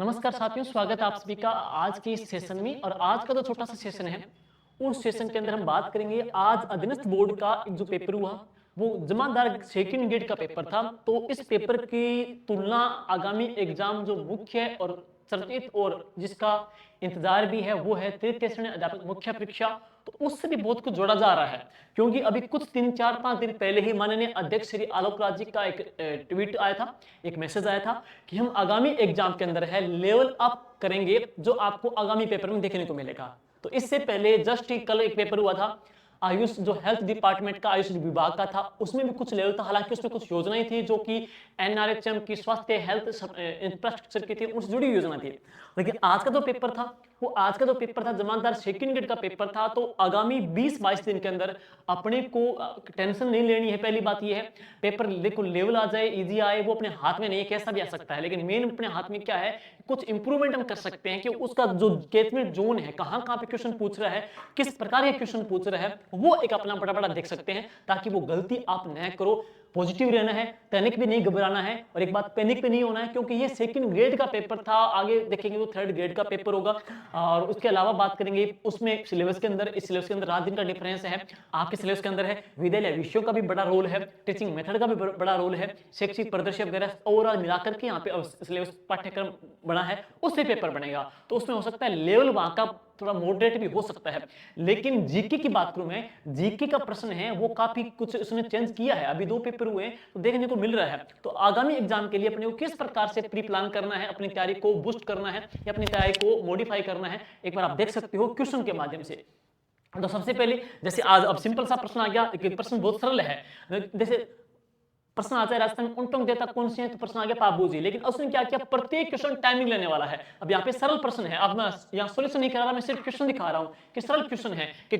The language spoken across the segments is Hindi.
नमस्कार साथियों, स्वागत है आप सभी का आज के इस सेशन में। और आज का जो छोटा सा सेशन है, उस सेशन के अंदर हम बात करेंगे आज अधीनस्थ बोर्ड का एक जो पेपर हुआ, वो जमादार सेकंड ग्रेड का पेपर था। तो इस पेपर की तुलना आगामी एग्जाम जो मुख्य और चर्चित और जिसका इंतजार भी है, वो है तृतीय श्रेणी अध्यापक मुख्य परीक्षा। तो उससे भी बहुत कुछ जोड़ा जा रहा है, क्योंकि अभी कुछ 3-4-5 दिन पहले ही माननीय अध्यक्ष श्री आलोक राज जी का एक ट्वीट आया था, एक मैसेज आया था कि हम आगामी एग्जाम के अंदर है लेवल अप करेंगे, जो आपको आगामी पेपर में देखने को मिलेगा। तो इससे पहले जस्ट कल एक पेपर हुआ था आयुष, जो हेल्थ डिपार्टमेंट का आयुष विभाग का था, उसमें भी कुछ लेवल था। हालांकि उसमें कुछ योजनाएं थी जो कि एनआरएचएम की स्वास्थ्य हेल्थ इंफ्रास्ट्रक्चर की थी, उनसे जुड़ी योजना थी। लेकिन आज का जो पेपर था, वो आज का जो पेपर था जमानदार सेकंड ग्रेड का पेपर था। तो आगामी 20-22 दिन के अंदर अपने को टेंशन नहीं लेनी है। पहली बात ये है, पेपर देखो लेवल आ जाए, इजी आए, वो अपने हाथ में नहीं है, कैसा भी आ सकता है। लेकिन मेन अपने हाथ में क्या है, कुछ इंप्रूवमेंट हम कर सकते हैं कि उसका जो कैचमेंट जोन है, कहां कहां पे क्वेश्चन पूछ रहा है, किस प्रकार के क्वेश्चन पूछ रहा है, वो एक अपना फटाफट देख सकते हैं, ताकि वो गलती आप न करो। पॉजिटिव रहना है, पैनिक भी नहीं घबराना है। और एक बात, पैनिक भी नहीं होना है, क्योंकि ये सेकंड ग्रेड का पेपर था। आगे देखेंगे तो थर्ड ग्रेड का पेपर होगा। और उसके अलावा बात करेंगे उसमें सिलेबस के अंदर, इस सिलेबस के अंदर रात दिन का डिफरेंस है। आपके सिलेबस के अंदर है विद्यालय विषयों का भी बड़ा रोल है, टीचिंग मेथड का भी बड़ा रोल है, शैक्षिक परिदृश्य वगैरह ओवरऑल मिलाकर के यहाँ पे सिलेबस पाठ्यक्रम बना है, उससे पेपर बनेगा। तो उसमें हो सकता है लेवल वहां का थोड़ा मॉडरेट भी हो सकता है। लेकिन जीके की बात करूं मैं, जीके का प्रश्न है वो काफी कुछ उसने चेंज किया है। अभी 2 पेपर हुए तो देखने को मिल रहा है। तो आगामी एग्जाम के लिए अपने को किस प्रकार से प्री प्लान करना है, अपनी तैयारी को बूस्ट करना है या अपनी तैयारी को मॉडिफाई करना है, एक बार आप देख सकते हो क्वेश्चन के माध्यम से। तो सबसे पहले जैसे आज अब सिंपल सा प्रश्न आ गया, प्रश्न बहुत सरल है। जैसे प्रश्न आता है राजस्थान में ऊंटों देता कौन सी है, तो प्रश्न आ गया पाबू जी। लेकिन उसने क्या किया, प्रत्येक क्वेश्चन टाइमिंग लेने वाला है। अब यहाँ पे सरल प्रश्न है, अब मैं यहाँ सोल्यूशन नहीं करा रहा, मैं सिर्फ क्वेश्चन दिखा रहा हूँ कि सरल क्वेश्चन है कि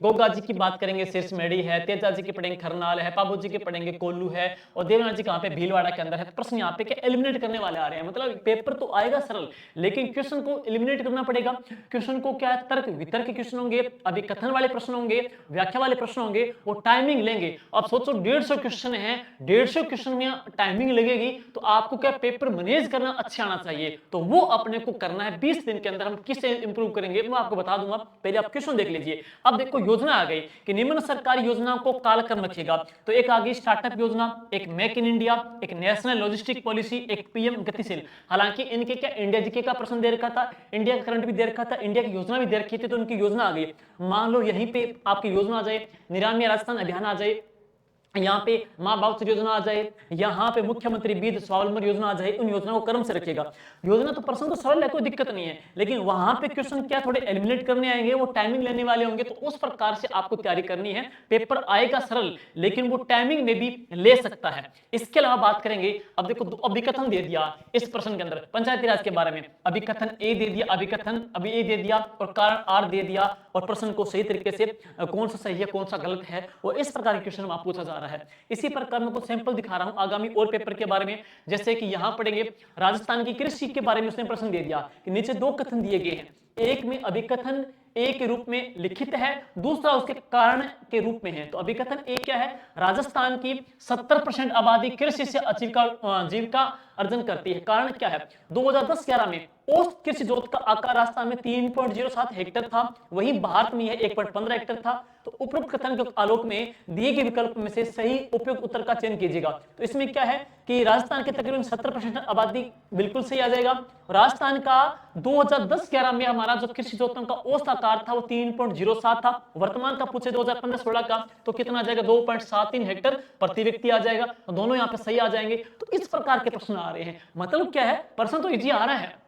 गोगा जी की बात करेंगे शीर्ष मेड़ी है, तेजा जी के पढ़ेंगे खरनाल है, पाबू जी के पढ़ेंगे कोल्लू है, और देवनाथ जी कहाँ पे भीलवाड़ा के अंदर है। प्रश्न यहाँ पे क्या एलिमिनेट करने वाले आ रहे हैं। मतलब पेपर तो आएगा सरल, लेकिन क्वेश्चन को एलिमिनेट करना पड़ेगा। क्वेश्चन को क्या है, तर्क वितर्क क्वेश्चन होंगे, अभी कथन वाले प्रश्न होंगे, व्याख्या वाले प्रश्न होंगे, वो टाइमिंग लेंगे। अब सोचो 150 क्वेश्चन है, 150 क्वेश्चन में टाइमिंग लगेगी, तो आपको क्या पेपर मैनेज करना अच्छा आना चाहिए। तो वो अपने को करना है 20 दिन के अंदर। हम किससे इंप्रूव करेंगे मैं आपको बता दूंगा, पहले आप क्वेश्चन देख लीजिए। अब देखो योजना आ गई कि निम्न सरकारी योजनाओं को कालक्रम रखिएगा। तो एक आ गई स्टार्टअप योजना, एक मेक इन इंडिया, एक नेशनल लॉजिस्टिक पॉलिसी, एक पीएम गतिशील। हालांकि इनके क्या इंडिया जीके का प्रश्न दे रखा था, इंडिया का करंट भी दे रखा था, इंडिया की योजना भी दे रखी थी। तो उनकी योजना आ गई। मान लो यहीं पे आपकी योजना आ जाए, निरामय राजस्थान अभियान आ जाए, यहाँ पे माँ बाप योजना आ जाए, यहाँ पे मुख्यमंत्री बीज स्वावलंबन योजना आ जाए, उन योजनाओं को क्रम से रखिएगा। योजना तो प्रश्न तो सरल है, कोई दिक्कत नहीं है, लेकिन वहां पे क्वेश्चन क्या थोड़े एलिमिनेट करने आएंगे, वो टाइमिंग लेने वाले होंगे। तो उस प्रकार से आपको तैयारी करनी है। पेपर आएगा सरल, लेकिन वो टाइमिंग में भी ले सकता है। इसके अलावा बात करेंगे, अब देखो अभिकथन दे दिया इस प्रश्न के अंदर, पंचायती राज के बारे में अभिकथन ए दे दिया, अभिकथन अभी ए दे दिया और कारण आर दे दिया, और प्रश्न को सही तरीके से कौन सा सही है कौन सा गलत है, और इस प्रकार के क्वेश्चन आप पूछा जा रहा है। इसी प्रकार मैं कुछ सैंपल दिखा रहा हूं आगामी और पेपर के बारे में। जैसे कि यहां पढ़ेंगे राजस्थान की कृषि के बारे में, उसने प्रश्न दे दिया कि नीचे 2 कथन दिए गए हैं, एक में अभिकथन ए के रूप में लिखित है, दूसरा उसके कारण के रूप में है। तो अभिकथन ए क्या है, राजस्थान की 70% आबादी कृषि से जीविका अर्जन करती है। कारण क्या है, 2010-11 में औसत कृषि जोत का आकार राजस्थान में 3.07 हेक्टेयर था, वही भारत में यह 1.15 हेक्टेयर था। तो उपरोक्त कथन के आलोक में दिए गए विकल्प में से सही उपयुक्त उत्तर का चयन कीजिएगा। तो इसमें क्या है कि राजस्थान के तकरीबन 70% आबादी बिल्कुल सही आ जाएगा। राजस्थान का 2010-11 में हमारा जो कृषि जोतों का औसत आकार था वो 3.07 था। वर्तमान का पूछे 2015-16 का, तो कितना आ जाएगा, 2.73 हेक्टेयर प्रति व्यक्ति आ जाएगा। तो दोनों यहाँ पे सही आ जाएंगे। तो इस प्रकार के प्रश्न आ रहे हैं। मतलब क्या है, प्रश्न तो इजी आ रहा है।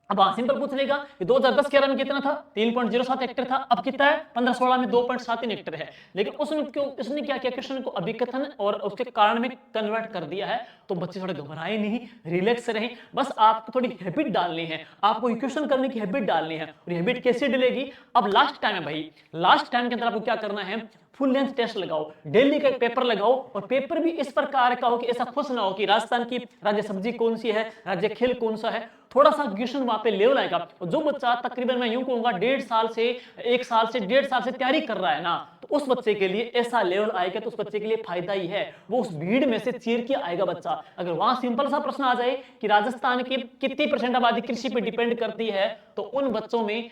अब सिंपल पूछ लेगा कि 2010-11 में कितना था, 3.07 हेक्टेयर था, अब कितना है 15-16 में 2.73 हेक्टेयर है। लेकिन उसने क्या किया, क्वेश्चन को अभिकथन और उसके कारण में कन्वर्ट कर दिया है। तो बच्चे थोड़े घबराए नहीं, रिलैक्स रहें। बस आपको थोड़ी हैबिट डालनी है, आपको क्वेश्चन करने की हैबिट डालनी है। और हैबिट कैसे डलेगी, अब लास्ट टाइम है भाई, लास्ट टाइम के अंदर आपको क्या करना है, फुल लेंथ टेस्ट लगाओ, डेली का एक पेपर लगाओ। और पेपर भी इस प्रकार का हो कि ऐसा खुश ना हो कि राजस्थान की राज्य सब्जी कौन सी है, राज्य खेल कौन सा है। थोड़ा सा क्वेश्चन वहां पे लेवल आएगा। जो बच्चा तकरीबन मैं यूं कहूंगा 1.5 साल से 1 साल से 1.5 साल से तैयारी कर रहा है ना, तो उस बच्चे के लिए ऐसा लेवल आएगा तो उस बच्चे के लिए फायदा ही है। वो उस भीड़ में से चीर के आएगा बच्चा। अगर वहां सिंपल सा प्रश्न आ जाए कि राजस्थान की कितनी % आबादी कृषि पे डिपेंड करती है, तो उन बच्चों में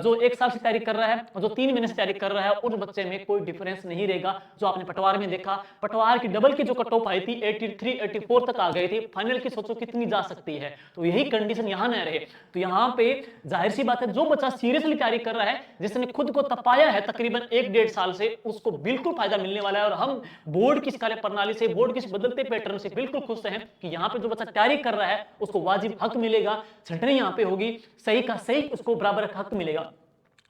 जो 1 साल से तैयारी कर रहा है और जो 3 महीने से तैयारी कर रहा है, उन बच्चे में कोई डिफरेंस नहीं रहेगा। जो आपने पटवार में देखा, पटवार की डबल की जो कट ऑफ आई थी 83 84 तक आ गई थी, फाइनल की सोचो कितनी जा सकती है। तो यही कंडीशन यहां न रहे। तो यहां पे जाहिर सी बात है, जो बच्चा सीरियसली तैयारी कर रहा है, जिसने खुद को तपाया है तकरीबन 1-1.5 साल से, उसको बिल्कुल फायदा मिलने वाला है। और हम बोर्ड की कार्य प्रणाली से, बोर्ड के बदलते पैटर्न से बिल्कुल खुश हैं कि यहाँ पे जो बच्चा तैयारी कर रहा है उसको वाजिब हक मिलेगा, छंटनी यहाँ पे होगी, सही का सही उसको बराबर हक मिलेगा।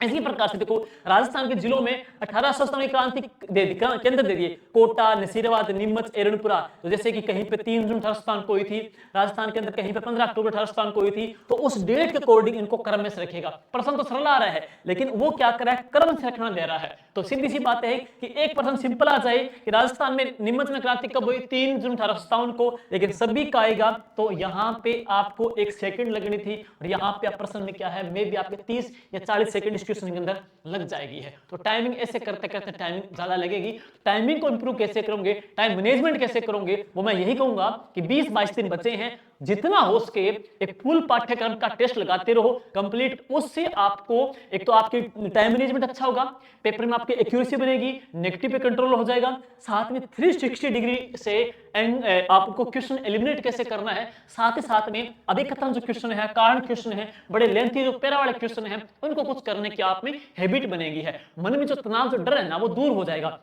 इसी प्रकार से देखो, राजस्थान के जिलों में 1800 क्रांति केंद्र दे दिए, कोटा, नसीराबाद, नीमच, एरनपुरा। तो जैसे कि कहीं पे 3 जून 1857 को हुई थी राजस्थान के अंदर, कहीं पे 15 अक्टूबर 1857 को हुई थी। तो उस डेट के अकॉर्डिंग इनको क्रम में से रखेगा। प्रश्न तो सरल आ रहा है, लेकिन वो क्या कर रहा है, क्रम से रखना दे रहा है। तो सीधी सी बात है कि एक प्रश्न सिंपल आ जाए कि राजस्थान में नीमच में क्रांति कब हुई, 3 जून 1857 को, लेकिन सभी का आएगा तो यहाँ पे आपको 1 सेकंड लगनी थी। और यहाँ पे प्रश्न में क्या है, मे भी आपके 30 या 40 सेकंड क्वेश्चन के अंदर लग जाएगी है। तो टाइमिंग ऐसे करते करते टाइमिंग ज्यादा लगेगी। टाइमिंग को इंप्रूव कैसे करोगे, टाइम मैनेजमेंट कैसे करोगे, वो मैं यही कहूंगा कि 20-22 दिन बचे हैं, जितना हो सके एक फुल पाठ्यक्रम का टेस्ट लगाते रहो कंप्लीट। उससे आपको एक तो आपकी टाइम मैनेजमेंट अच्छा होगा, पेपर में आपकी एक्यूरेसी बनेगी, नेगेटिव पे कंट्रोल हो जाएगा, साथ में 360 डिग्री से आपको क्वेश्चन एलिमिनेट कैसे करना है, साथ ही साथ में अभिकथन जो क्वेश्चन है, कारण क्वेश्चन है, बड़े लेंथी जो पैरा वाले क्वेश्चन है, उनको कुछ करने की आप में हैबिट बनेगी है। मन में जो तनाव, जो डर है ना, वो दूर हो जाएगा।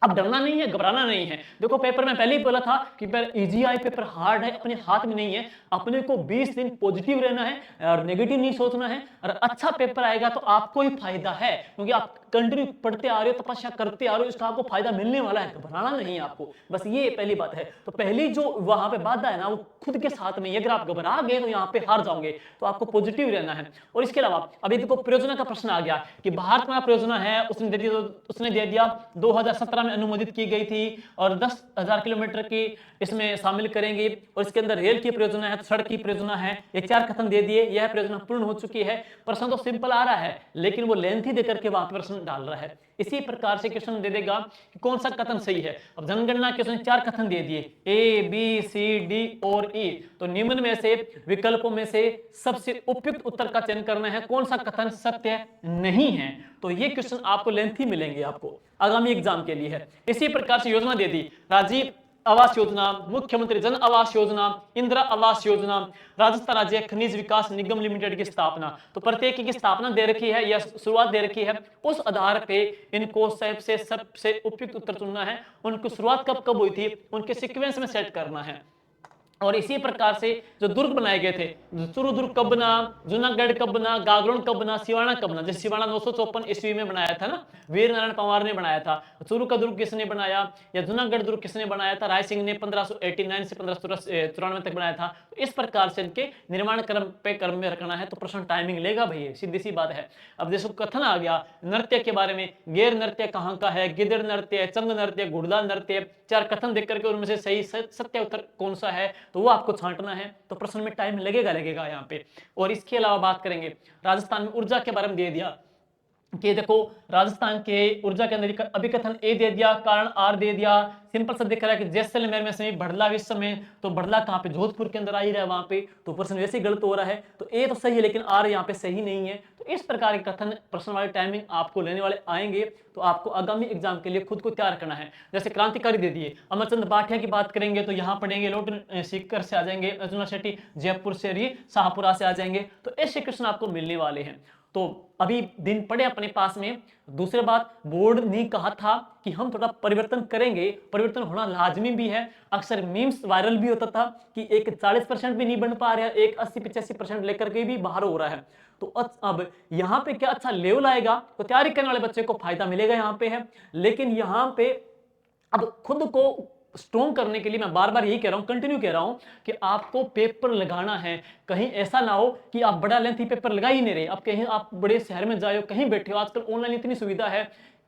अब डरना नहीं है, घबराना नहीं है। देखो, पेपर में पहले ही बोला था कि पेपर इजी आए, पेपर हार्ड है, अपने हाथ में नहीं है। अपने को 20 दिन पॉजिटिव रहना है और नेगेटिव नहीं सोचना है, और अच्छा पेपर आएगा तो आपको ही फायदा है, क्योंकि आप कंटिन्यू पढ़ते आ रहे हो, तपस्या करते आ रहे हो, इसका आपको फायदा मिलने वाला है। घबराना नहीं है आपको, बस ये पहली बात है। तो पहली जो वहां पे बाधा है ना, वो खुद के साथ में, अगर आप घबरा गए तो यहाँ पे हार जाओगे। तो आपको पॉजिटिव रहना है। और इसके अलावा अभी देखो, परियोजना का प्रश्न आ गया कि भारत में परियोजना है, उसने दे दिया 2017 में अनुमोदित की गई थी, और 10,000 किलोमीटर की इसमें शामिल करेंगे। और इसके अंदर रेल की परियोजना है, सड़क की परियोजना है, ये 4 कथन दे दिए। यह परियोजना पूर्ण हो चुकी है। प्रश्न तो सिंपल आ रहा है, लेकिन वो लेंथी देकर के वहां पर प्रश्न डाल रहा है। इसी प्रकार से क्वेश्चन दे देगा कि कौन सा कथन सही है। अब जनगणना के उसने 4 कथन दे दिए, ए, बी, सी, डी और ई। तो निम्न में से विकल्पों में से सबसे उपयुक्त उत्तर का चयन करना है, कौन सा कथन सत्य नहीं है। तो ये क्वेश्चन आपको लेंथी मिलेंगे, आपको आगामी एग्जाम के लिए है। इसी प्रकार से योजना दे दी, राजीव आवास योजना, मुख्यमंत्री जन आवास योजना, इंदिरा आवास योजना, राजस्थान राज्य खनिज विकास निगम लिमिटेड की स्थापना। तो प्रत्येक की स्थापना दे रखी है या शुरुआत दे रखी है, उस आधार पे इनको सबसे उपयुक्त उत्तर चुनना है। उनकी शुरुआत कब कब हुई थी, उनके सीक्वेंस में सेट करना है। और इसी प्रकार से जो दुर्ग बनाए गए थे, चूरू दुर्ग कब बना, जूनागढ़ कब बना, गागरोन कब बना, सिवाना कब बना। जैसे सिवाना 954 ईस्वी में बनाया था ना, वीर नारायण पंवार ने बनाया था। चूरू का दुर्ग किसने बनाया, या जूनागढ़ दुर्ग किसने बनाया था, राय सिंह ने 1589 से 1594 तक बनाया था। तो इस प्रकार से इनके निर्माण क्रम में रखना है। तो प्रश्न टाइमिंग लेगा भाई, सीधी सी बात है। अब जैसे कथन आ गया नृत्य के बारे में, गैर नृत्य कहाँ का है, गिदड़ नृत्य, चंग नृत्य, घुड़दाल नृत्य। 4 कथन देख करके उनमें से सही सत्य उत्तर कौन सा है, तो वो आपको छांटना है। तो प्रश्न में टाइम लगेगा यहाँ पे। और इसके अलावा बात करेंगे, राजस्थान में ऊर्जा के बारे में दे दिया कि देखो, राजस्थान के ऊर्जा के अंदर अभिकथन ए दे दिया, कारण आर दे दिया। सिंपल सा दिख रहा है कि जैसलमेर में से बढ़ला इस समय, तो बढ़ला कहाँ पे, जोधपुर के अंदर आ ही रहा है वहां पे। तो प्रश्न वैसे ही गलत हो रहा है। तो ए तो सही है, लेकिन आर यहाँ पे सही नहीं है। तो इस प्रकार के कथन प्रश्न वाले टाइमिंग आपको लेने वाले आएंगे। तो आपको आगामी एग्जाम के लिए खुद को तैयार करना है। जैसे क्रांतिकारी दे दिए, अमरचंद भाटिया की बात करेंगे तो यहाँ पढ़ेंगे, लोटन सीकर से आ जाएंगे, अर्जुना शेट्टी जयपुर से, शाहपुरा से आ जाएंगे। तो ऐसे क्वेश्चन आपको मिलने वाले हैं। तो अभी दिन पड़े अपने पास में। दूसरी बात, बोर्ड ने कहा था कि हम थोड़ा परिवर्तन करेंगे, परिवर्तन होना लाजमी भी है। अक्सर मीम्स वायरल भी होता था कि एक 40% भी नहीं बन पा रहा है, एक 80-85% लेकर के भी बाहर हो रहा है। तो अब यहाँ पे क्या अच्छा लेवल आएगा, तो तैयारी करने वाले बच्चे को फायदा मिलेगा यहाँ पे है। लेकिन यहाँ पे अब खुद को स्ट्रॉन्ग करने के लिए मैं बार बार यही कह रहा हूं, कंटिन्यू कह रहा हूं कि आपको पेपर लगाना है। कहीं ऐसा ना हो कि आप बड़ा लेंथी पेपर लगा ही नहीं रहे। अब कहीं आप बड़े शहर में जाए हो, कहीं बैठे हो, आजकल ऑनलाइन इतनी सुविधा है,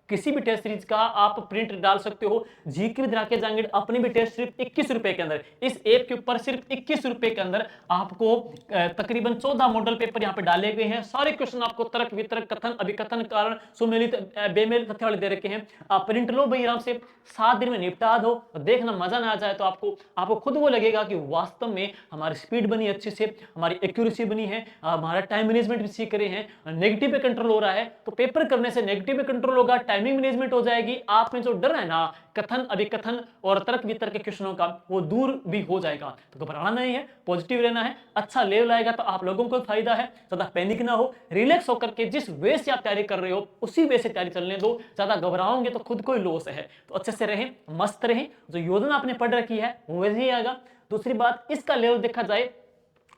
किसी भी टेस्ट सीरीज का आप प्रिंट डाल सकते हो। जीके विद राकेश जांगिड़ अपनी भी टेस्ट सिर्फ 21 रुपए के अंदर, इस ऐप के ऊपर सिर्फ 21 रुपए के अंदर आपको तकरीबन 14 मॉडल पेपर यहाँ पे डाले गए हैं। सारे क्वेश्चन आपको तर्क वितर्क कथन अभिकथन कारण सुमेलित बेमेल तथ्य वाले दे रखे हैं। आप प्रिंट लो भाई आराम से, 7 दिन में निपटा दो। देखना मजा ना आ जाए तो आपको खुद वो लगेगा कि वास्तव में हमारी स्पीड बनी अच्छे से, हमारी एक्यूरेसी बनी है, हमारा टाइम मैनेजमेंट भी सीख रहे हैं, नेगेटिव पे कंट्रोल हो रहा है। तो पेपर करने से नेगेटिव पे कंट्रोल होगा, टाइमिंग मैनेजमेंट हो जाएगी, आप में जो डर है ना कथन अभिकथन और तर्क वितर्क के क्वेश्चनों का, वो दूर भी हो जाएगा। तो घबराना नहीं है, पॉजिटिव रहना है। अच्छा लेवल आएगा तो आप लोगों को फायदा है। ज्यादा पैनिक ना हो, रिलैक्स होकर के जिस वे से आप तैयारी कर रहे हो उसी वे से तैयारी चलने दो। ज्यादा घबराओगे तो खुद को ही लॉस है। तो अच्छे से रहें, मस्त रहें, जो योजना आपने पढ़ रखी है वो वैसे ही आएगा। दूसरी बात, इसका लेवल देखा जाए,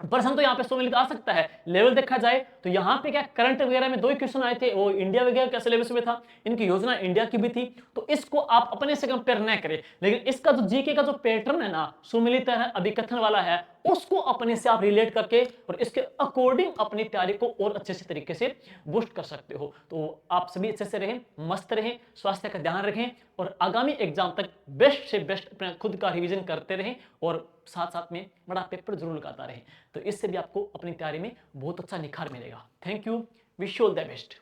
प्रश्न तो यहाँ पे सुमेलित आ सकता है, लेवल देखा जाए तो यहाँ पे क्या करंट वगैरह में 2 ही क्वेश्चन आए थे, वो इंडिया वगैरह का सिलेबस में था, इनकी योजना इंडिया की भी थी। तो इसको आप अपने से कंपेयर न करें, लेकिन इसका जो जीके का जो पैटर्न है ना, सुमेलित है, अभिकथन वाला है, उसको अपने से आप रिलेट करके और इसके अकॉर्डिंग अपनी तैयारी को और अच्छे से तरीके से बूस्ट कर सकते हो। तो आप सभी अच्छे से रहें, मस्त रहें, स्वास्थ्य का ध्यान रखें और आगामी एग्जाम तक बेस्ट से बेस्ट अपना खुद का रिवीजन करते रहें और साथ साथ में बड़ा पेपर जरूर लगाता रहें। तो इससे भी आपको अपनी तैयारी में बहुत अच्छा निखार मिलेगा। Thank you, wish you all the best.